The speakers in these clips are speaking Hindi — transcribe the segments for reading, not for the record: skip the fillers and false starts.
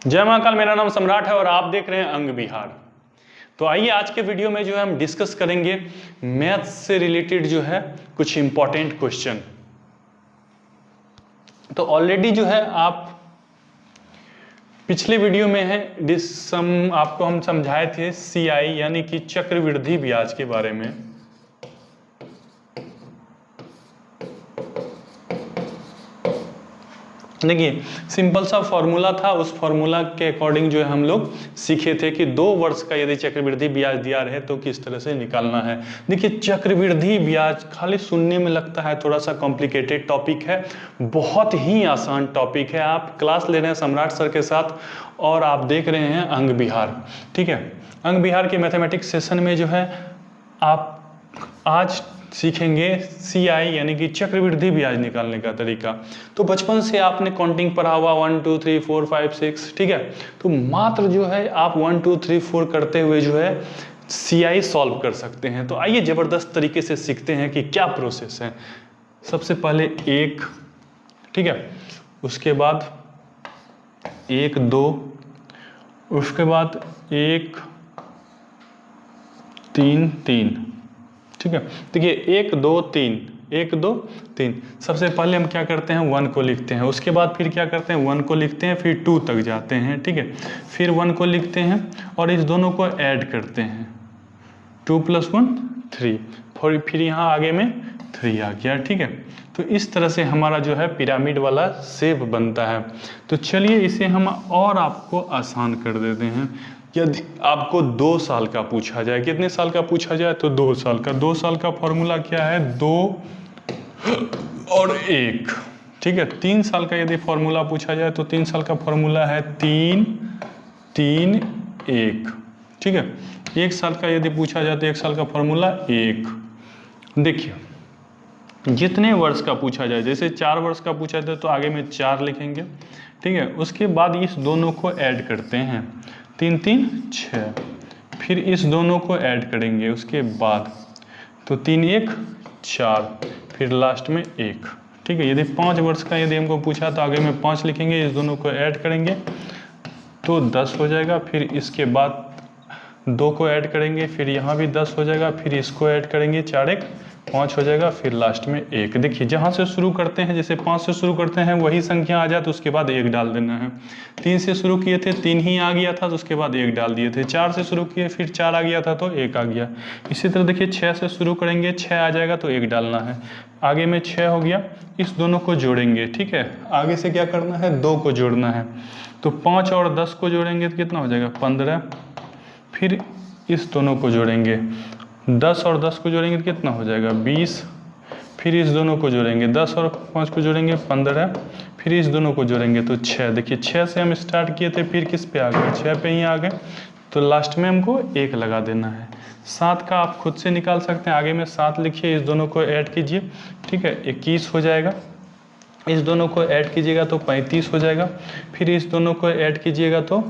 जय महाकाल, मेरा नाम सम्राट है और आप देख रहे हैं अंग विहार। तो आइए आज के वीडियो में जो है हम डिस्कस करेंगे मैथ्स से रिलेटेड जो है कुछ इंपॉर्टेंट क्वेश्चन। तो ऑलरेडी जो है आप पिछले वीडियो में है आपको हम समझाए थे CI यानी कि चक्रवृद्धि ब्याज के बारे में। देखिए सिंपल सा फॉर्मूला था, उस फॉर्मूला के अकॉर्डिंग जो है हम लोग सीखे थे कि 2 वर्ष का यदि चक्रवृद्धि ब्याज दिया रहे तो किस तरह से निकालना है। देखिए चक्रवृद्धि ब्याज खाली सुनने में लगता है थोड़ा सा कॉम्प्लिकेटेड टॉपिक है, बहुत ही आसान टॉपिक है। आप क्लास ले रहे हैं सम्राट सर के साथ और आप देख रहे हैं अंग विहार, ठीक है। अंग विहार के मैथमेटिक्स सेशन में जो है आप आज सीखेंगे CI यानी कि चक्रवृद्धि ब्याज निकालने का तरीका। तो बचपन से आपने काउंटिंग पढ़ा हुआ 1 2 3 4 5 6, ठीक है। तो मात्र जो है आप 1 2 3 4 करते हुए जो है CI सॉल्व कर सकते हैं। तो आइए जबरदस्त तरीके से सीखते हैं कि क्या प्रोसेस है। सबसे पहले 1, ठीक है, उसके बाद 1 2, उसके बाद 1 3 3, ठीक है। देखिए 1 2 3 1 2 3। सबसे पहले हम क्या करते हैं 1 को लिखते हैं, उसके बाद फिर क्या करते हैं 1 को लिखते हैं, फिर 2 तक जाते हैं, ठीक है। फिर 1 को लिखते हैं और इस दोनों को ऐड करते हैं, 2 + 1 3, फिर यहाँ आगे में 3 आ गया, ठीक है। तो इस तरह से हमारा जो है पिरामिड वाला शेप बनता है। तो चलिए इसे हम और आपको आसान कर देते हैं। यदि आपको 2 साल का पूछा जाए, कितने साल का पूछा जाए तो 2 साल का। 2 साल का फॉर्मूला क्या है 2 और 1, ठीक है। 3 साल का यदि फॉर्मूला पूछा जाए तो 3 साल का फॉर्मूला है 3 3 1, ठीक है। 1 साल का यदि पूछा जाए तो 1 साल का फॉर्मूला 1। देखिए जितने वर्ष का पूछा जाए, जैसे 4 वर्ष का पूछा जाए तो आगे में 4 लिखेंगे, ठीक है। उसके बाद इस दोनों को ऐड करते हैं, 3 3 6, फिर इस दोनों को ऐड करेंगे उसके बाद, तो 3 1 4, फिर लास्ट में 1, ठीक है। यदि 5 वर्ष का यदि हमको पूछा तो आगे में 5 लिखेंगे, इस दोनों को ऐड करेंगे तो 10 हो जाएगा। फिर इसके बाद 2 को ऐड करेंगे, फिर यहाँ भी 10 हो जाएगा, फिर इसको ऐड करेंगे, 4 1 5 हो जाएगा, फिर लास्ट में 1। देखिए जहाँ से शुरू करते हैं, जैसे 5 से शुरू करते हैं वही संख्या आ जाए तो उसके बाद 1 डाल देना है। 3 से शुरू किए थे 3 ही आ गया था तो उसके बाद 1 डाल दिए थे। 4 से शुरू किए फिर 4 आ गया था तो 1 आ गया। इसी तरह देखिए 6 से शुरू करेंगे, 6 आ जाएगा तो 1 डालना है, आगे में 6 हो गया, इस दोनों को जोड़ेंगे, ठीक है। आगे से क्या करना है 2 को जोड़ना है, तो 5 और 10 को जोड़ेंगे तो कितना हो जाएगा 15, फिर इस दोनों को जोड़ेंगे, 10 और 10 को जोड़ेंगे तो कितना हो जाएगा 20, फिर इस दोनों को जोड़ेंगे, 10 और 5 को जोड़ेंगे 15, फिर इस दोनों को जोड़ेंगे तो 6। देखिए 6 से हम स्टार्ट किए थे, फिर किस पे आ गए 6 पे ही आ गए, तो लास्ट में हमको 1 लगा देना है। 7 का आप खुद से निकाल सकते हैं, आगे में 7 लिखिए, इस दोनों को ऐड कीजिए, ठीक है, 21 हो जाएगा। इस दोनों को ऐड कीजिएगा तो 35 हो जाएगा, फिर इस दोनों को ऐड कीजिएगा तो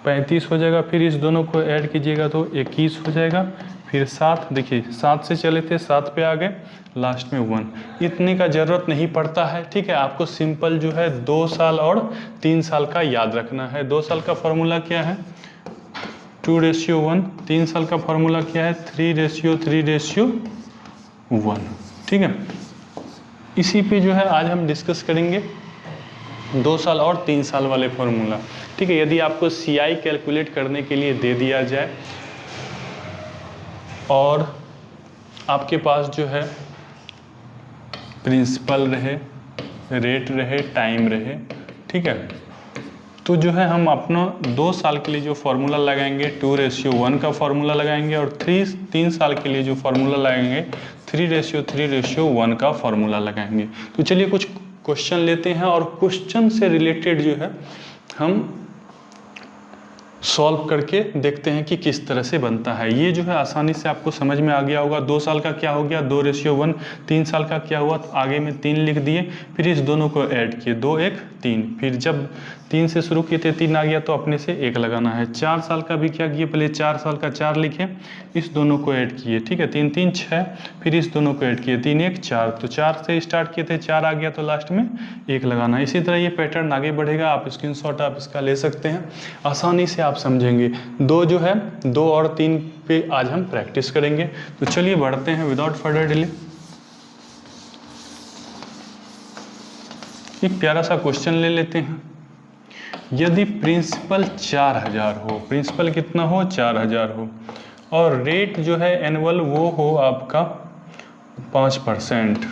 35 हो जाएगा, फिर इस दोनों को ऐड कीजिएगा तो 21 हो जाएगा, फिर 7, देखिए 7 से चले थे 7 पे आ गए, लास्ट में 1। इतने का ज़रूरत नहीं पड़ता है, ठीक है। आपको सिंपल जो है 2 साल और 3 साल का याद रखना है। 2 साल का फॉर्मूला क्या है 2:1, 3 साल का फॉर्मूला क्या है 3:3:1, ठीक है। इसी पे जो है आज हम डिस्कस करेंगे 2 साल और 3 साल वाले फॉर्मूला, ठीक है। यदि आपको CI कैलकुलेट करने के लिए दे दिया जाए और आपके पास जो है प्रिंसिपल रहे, रेट रहे, टाइम रहे, ठीक है, तो जो है हम अपना 2 साल के लिए जो फार्मूला लगाएंगे 2:1 का फार्मूला लगाएंगे और 3 साल के लिए जो फार्मूला लगाएंगे 3:3:1 का फार्मूला लगाएंगे। तो चलिए कुछ क्वेश्चन लेते हैं और क्वेश्चन से रिलेटेड जो है हम सॉल्व करके देखते हैं कि किस तरह से बनता है। ये जो है आसानी से आपको समझ में आ गया होगा। 2 साल का क्या हो गया 2:1, 3 साल का क्या हुआ तो आगे में 3 लिख दिए, फिर इस दोनों को ऐड किए 2 1 3, फिर जब 3 से शुरू किए थे 3 आ गया तो अपने से 1 लगाना है। 4 साल का भी क्या किए, पहले 4 साल का 4 लिखे, इस दोनों को ऐड किए, ठीक है 3 3 6, फिर इस दोनों को ऐड किए 3 1 4, तो 4 से स्टार्ट किए थे 4 आ गया तो लास्ट में 1 लगाना। इसी तरह ये पैटर्न आगे बढ़ेगा। आप स्क्रीनशॉट आप इसका ले सकते हैं, आसानी से आप समझेंगे। 2 जो है 2 और 3 पे आज हम प्रैक्टिस करेंगे। तो चलिए बढ़ते हैं विदाउट फर्दर डिले। एक प्यारा सा क्वेश्चन ले लेते हैं। यदि प्रिंसिपल 4000 हो, प्रिंसिपल कितना हो 4000 हो, और रेट जो है एनुअल वो हो आपका 5%,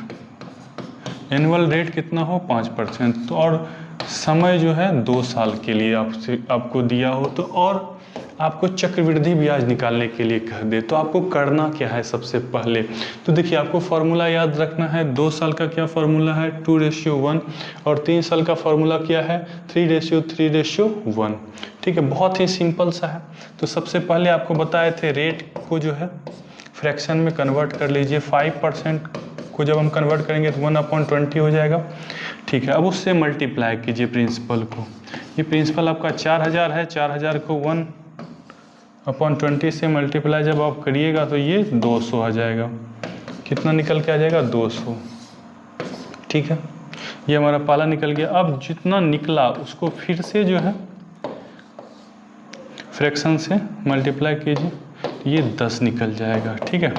एनुअल रेट कितना हो 5%, तो और समय जो है 2 साल के लिए आपको दिया हो, तो और आपको चक्रवृद्धि ब्याज निकालने के लिए कह दे, तो आपको करना क्या है सबसे पहले। तो देखिए आपको फॉर्मूला याद रखना है। 2 साल का क्या फॉर्मूला है 2:1, और 3 साल का फॉर्मूला क्या है 3:3:1, ठीक है, बहुत ही सिंपल सा है। तो सबसे पहले आपको बताए थे रेट को जो है फ्रैक्शन में कन्वर्ट कर लीजिए। 5% को जब हम कन्वर्ट करेंगे तो 1/20 हो जाएगा, ठीक है। अब उससे मल्टीप्लाई कीजिए प्रिंसिपल को। ये प्रिंसिपल आपका 4000 है, 4000 को 1/20 से मल्टीप्लाई जब आप करिएगा तो ये 200 आ जाएगा। कितना निकल के आ जाएगा 200, ठीक है। ये हमारा पाला निकल गया। अब जितना निकला उसको फिर से जो है फ्रैक्शन से मल्टीप्लाई कीजिए, तो ये 10 निकल जाएगा, ठीक है।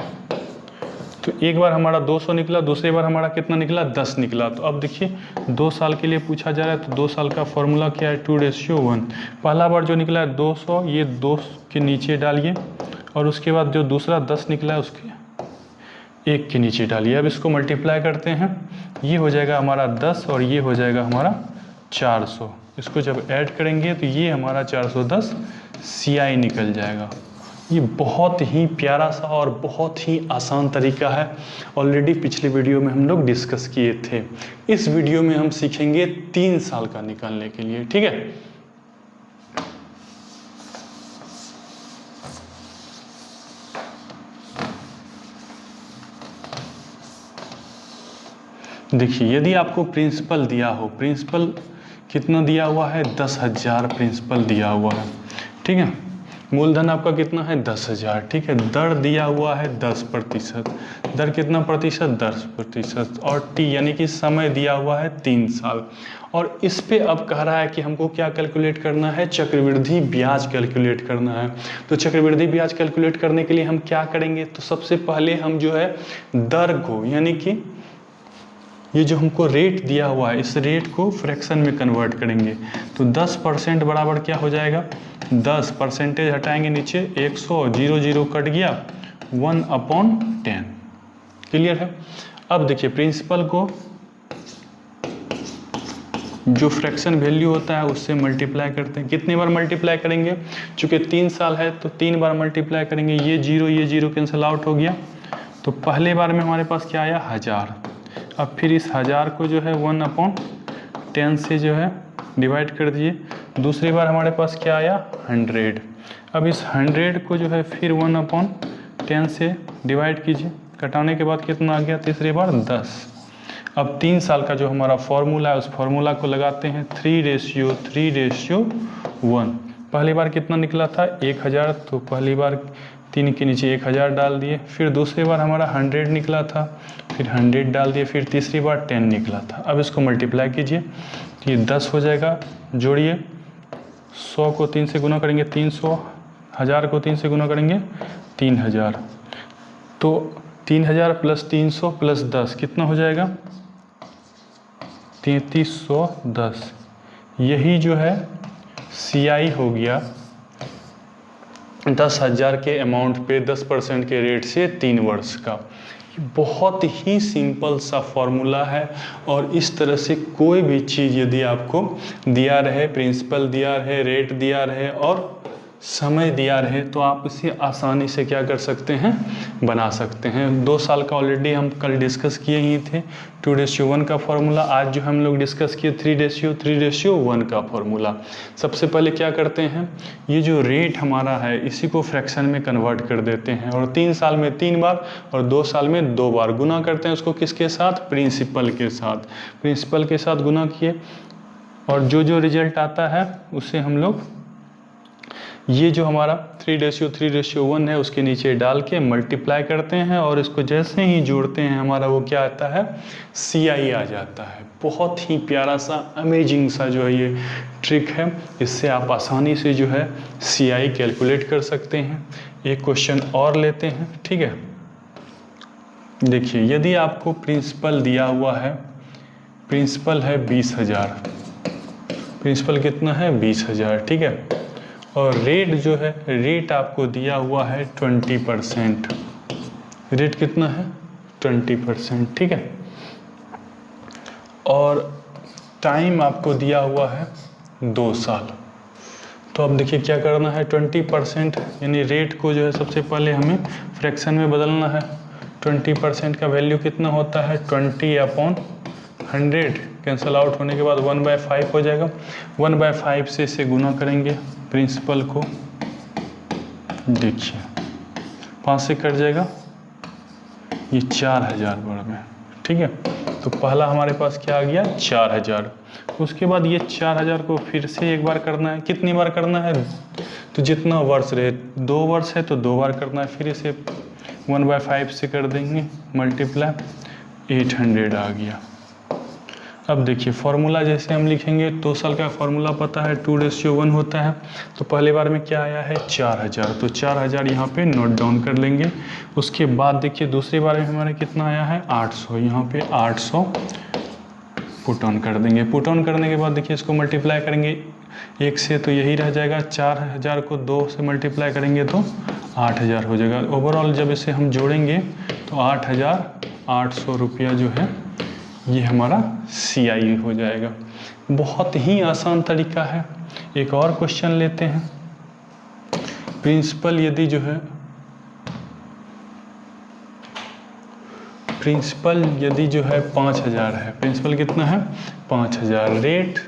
तो एक बार हमारा 200 निकला, दूसरी बार हमारा कितना निकला 10 निकला। तो अब देखिए 2 साल के लिए पूछा जा रहा है, तो 2 साल का फॉर्मूला क्या है 2:1। पहला बार जो निकला है 200, ये 2 के नीचे डालिए, और उसके बाद जो दूसरा 10 निकला है उसके 1 के नीचे डालिए। अब इसको मल्टीप्लाई करते हैं, ये हो जाएगा हमारा 10 और ये हो जाएगा हमारा 400। इसको जब ऐड करेंगे तो ये हमारा 410 CI निकल जाएगा। ये बहुत ही प्यारा सा और बहुत ही आसान तरीका है। ऑलरेडी पिछले वीडियो में हम लोग डिस्कस किए थे। इस वीडियो में हम सीखेंगे 3 साल का निकालने के लिए, ठीक है। देखिए यदि आपको प्रिंसिपल दिया हो, प्रिंसिपल कितना दिया हुआ है 10,000 प्रिंसिपल दिया हुआ है, ठीक है। मूलधन आपका कितना है 10,000, ठीक है। दर दिया हुआ है 10%, दर कितना प्रतिशत 10%, और टी यानी कि समय दिया हुआ है 3 साल। और इस पे अब कह रहा है कि हमको क्या कैलकुलेट करना है, चक्रवृद्धि ब्याज कैलकुलेट करना है। तो चक्रवृद्धि ब्याज कैलकुलेट करने के लिए हम क्या करेंगे, तो सबसे पहले हम जो है दर को, यानी कि ये जो हमको रेट दिया हुआ है इस रेट को फ्रैक्शन में कन्वर्ट करेंगे। तो 10% बराबर क्या हो जाएगा 10, परसेंटेज हटाएंगे नीचे 100, 0 0 कट गया 1/10, क्लियर है। अब देखिए प्रिंसिपल को जो फ्रैक्शन वैल्यू होता है उससे मल्टीप्लाई करते हैं। कितनी बार मल्टीप्लाई करेंगे, चूँकि 3 साल है तो 3 बार मल्टीप्लाई करेंगे। ये 0 कैंसिल आउट हो गया। तो पहले बार में हमारे पास क्या आया 1000। अब फिर इस 1000 को जो है 1/10 से जो है डिवाइड कर दीजिए। दूसरी बार हमारे पास क्या आया 100। अब इस 100 को जो है फिर 1/10 से डिवाइड कीजिए। घटाने के बाद कितना आ गया तीसरी बार 10। अब 3 साल का जो हमारा फॉर्मूला है उस फॉर्मूला को लगाते हैं 3:3:1। पहली बार कितना निकला था 1000, तो पहली बार 3 के नीचे 1000 डाल दिए। फिर दूसरी बार हमारा 100 निकला था, फिर 100 डाल दिए। फिर तीसरी बार 10 निकला था। अब इसको मल्टीप्लाई कीजिए, ये 10 हो जाएगा। जोड़िए 100 को 3 से गुना करेंगे 300, 1000 को 3 से गुना करेंगे 3000। तो 3000 + 300 + 10 कितना हो जाएगा 3310। यही जो है CI हो गया 10,000 के अमाउंट पे 10% के रेट से 3 वर्ष का। बहुत ही सिंपल सा फॉर्मूला है। और इस तरह से कोई भी चीज़ यदि आपको दिया रहे, प्रिंसिपल दिया रहे, रेट दिया रहे और समय दिया रहे तो आप इसे आसानी से क्या कर सकते हैं, बना सकते हैं। 2 साल का ऑलरेडी हम कल डिस्कस किए ही थे 2:1 का फॉर्मूला। आज जो हम लोग डिस्कस किए 3:1 का फॉर्मूला। सबसे पहले क्या करते हैं, ये जो रेट हमारा है इसी को फ्रैक्शन में कन्वर्ट कर देते हैं और 3 साल में 3 बार और 2 साल में 2 बार गुना करते हैं। उसको किसके साथ, प्रिंसिपल के साथ। प्रिंसिपल के साथ गुना किए और जो रिजल्ट आता है उसे हम लोग ये जो हमारा 3:1 है उसके नीचे डाल के मल्टीप्लाई करते हैं और इसको जैसे ही जोड़ते हैं हमारा वो क्या आता है, CI आ जाता है। बहुत ही प्यारा सा अमेजिंग सा जो है ये ट्रिक है, इससे आप आसानी से जो है CI कैलकुलेट कर सकते हैं। एक क्वेश्चन और लेते हैं, ठीक है। देखिए यदि आपको प्रिंसिपल दिया हुआ है, प्रिंसिपल है 20,000, प्रिंसिपल कितना है 20,000, ठीक है। और रेट जो है, रेट आपको दिया हुआ है 20%, रेट कितना है 20%, ठीक है। और टाइम आपको दिया हुआ है 2 साल। तो अब देखिए क्या करना है, 20% यानी रेट को जो है सबसे पहले हमें फ्रैक्शन में बदलना है। 20% का वैल्यू कितना होता है 20/100, कैंसल आउट होने के बाद 1/5 हो जाएगा। 1/5 से इसे गुना करेंगे प्रिंसिपल को, देखिए 5 से कट जाएगा, ये 4,000 बढ़ में, ठीक है। तो पहला हमारे पास क्या आ गया 4,000। उसके बाद ये 4,000 को फिर से एक बार करना है। कितनी बार करना है, तो जितना वर्ष रहे, 2 वर्ष है तो 2 बार करना है। फिर इसे 1/5 से कर देंगे मल्टीप्लाई, 800 आ गया। अब देखिए फॉर्मूला जैसे हम लिखेंगे, 2 साल का फॉर्मूला पता है 2:1 होता है। तो पहले बार में क्या आया है 4,000, तो 4,000 यहाँ पे नोट डाउन कर लेंगे। उसके बाद देखिए दूसरी बार में हमारे कितना आया है 800, यहाँ पे 800 पुट ऑन कर देंगे। पुट ऑन करने के बाद देखिए इसको मल्टीप्लाई करेंगे 1 से तो यही रह जाएगा। 4,000 को 2 से मल्टीप्लाई करेंगे तो 8,000 हो जाएगा। ओवरऑल जब इसे हम जोड़ेंगे तो 8,800 रुपया जो है ये हमारा CI हो जाएगा। बहुत ही आसान तरीका है। एक और क्वेश्चन लेते हैं। प्रिंसिपल यदि जो है, प्रिंसिपल यदि जो है 5,000 है, प्रिंसिपल कितना है 5,000, रेट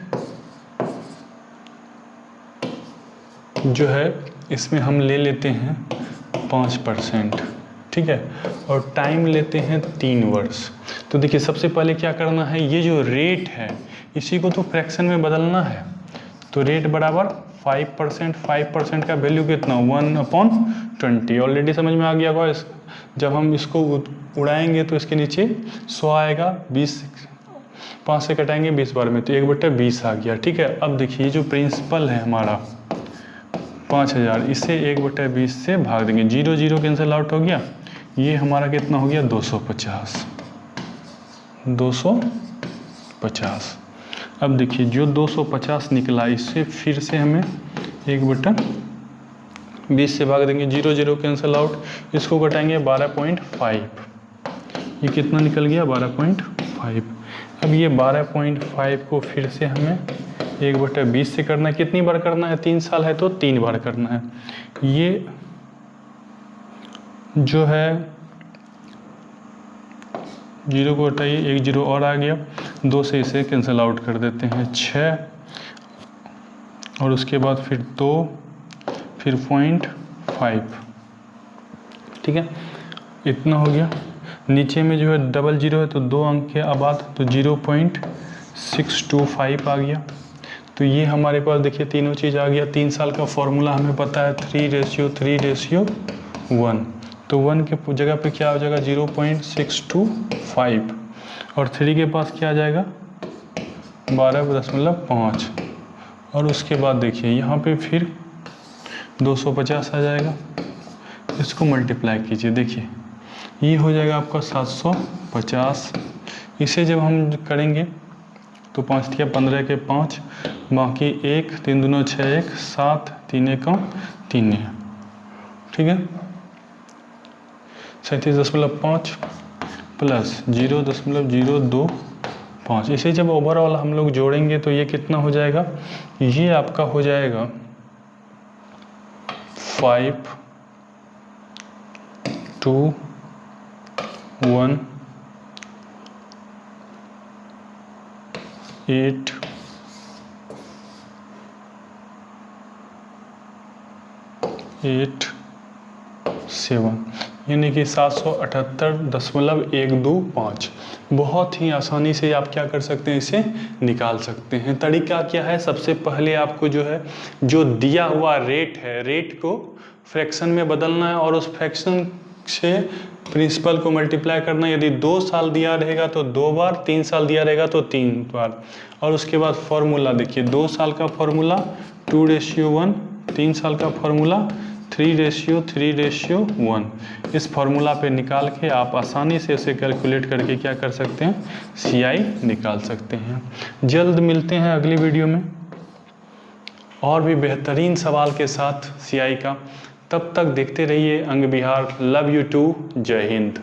जो है इसमें हम ले लेते हैं 5%, ठीक है। और टाइम लेते हैं 3 वर्ष। तो देखिए सबसे पहले क्या करना है, ये जो रेट है इसी को तो फ्रैक्शन में बदलना है। तो रेट बराबर 5%, 5% का वैल्यू कितना 1/20। ऑलरेडी समझ में आ गया होगा। जब हम इसको उड़ाएंगे तो इसके नीचे 100 आएगा, 20 5 से कटाएंगे 20 बार में तो 1/20 आ गया, ठीक है। अब देखिए जो प्रिंसिपल है हमारा 5,000, इसे 1/20 से भाग देंगे, 0 0 कैंसिल आउट हो गया। ये हमारा कितना हो गया 250, 250। अब देखिए जो 250 निकला इससे फिर से हमें 1/20 से भाग देंगे, 0 0 कैंसिल आउट, इसको घटाएंगे 12.5, ये कितना निकल गया 12.5। अब ये 12.5 को फिर से हमें 1/20 से करना है। कितनी बार करना है, 3 साल है तो 3 बार करना है। ये जो है 0 को हटाइए, 1 0 और आ गया, 2 से इसे कैंसिल आउट कर देते हैं, 6 और उसके बाद फिर 2 फिर 0.5, ठीक है। इतना हो गया। नीचे में जो है 00 है तो 2 अंक के बाद तो 0.625 आ गया। तो ये हमारे पास देखिए तीनों चीज़ आ गया। 3 साल का फॉर्मूला हमें पता है 3:3:1। तो 1 के जगह पे क्या हो जाएगा 0.625 और 3 के पास क्या आ जाएगा 12.5 और उसके बाद देखिए यहाँ पे फिर 250 आ जाएगा। इसको मल्टीप्लाई कीजिए, देखिए ये हो जाएगा आपका 750। इसे जब हम करेंगे तो 5 × 15 के 5, बाकी 1 3 दूना 6 1 7 3 1 3 है, ठीक है। 37.5 प्लस 0.025। इसे जब ओवरऑल हम लोग जोड़ेंगे तो ये कितना हो जाएगा, ये आपका हो जाएगा 5 2 1 8 8 7 यानी कि 778.125। बहुत ही आसानी से आप क्या कर सकते हैं, इसे निकाल सकते हैं। तरीका क्या है, सबसे पहले आपको जो है जो दिया हुआ रेट है, रेट को फ्रैक्शन में बदलना है और उस फ्रैक्शन से प्रिंसिपल को मल्टीप्लाई करना है। यदि 2 साल दिया रहेगा तो 2 बार, 3 साल दिया रहेगा तो 3 बार। और उसके बाद फॉर्मूला देखिए, 2 साल का फॉर्मूला 2:1, 3 साल का फॉर्मूला 3:3:1। इस फॉर्मूला पे निकाल के आप आसानी से इसे कैलकुलेट करके क्या कर सकते हैं, CI निकाल सकते हैं। जल्द मिलते हैं अगली वीडियो में और भी बेहतरीन सवाल के साथ CI का। तब तक देखते रहिए अंग विहार। Love you to. जय हिंद।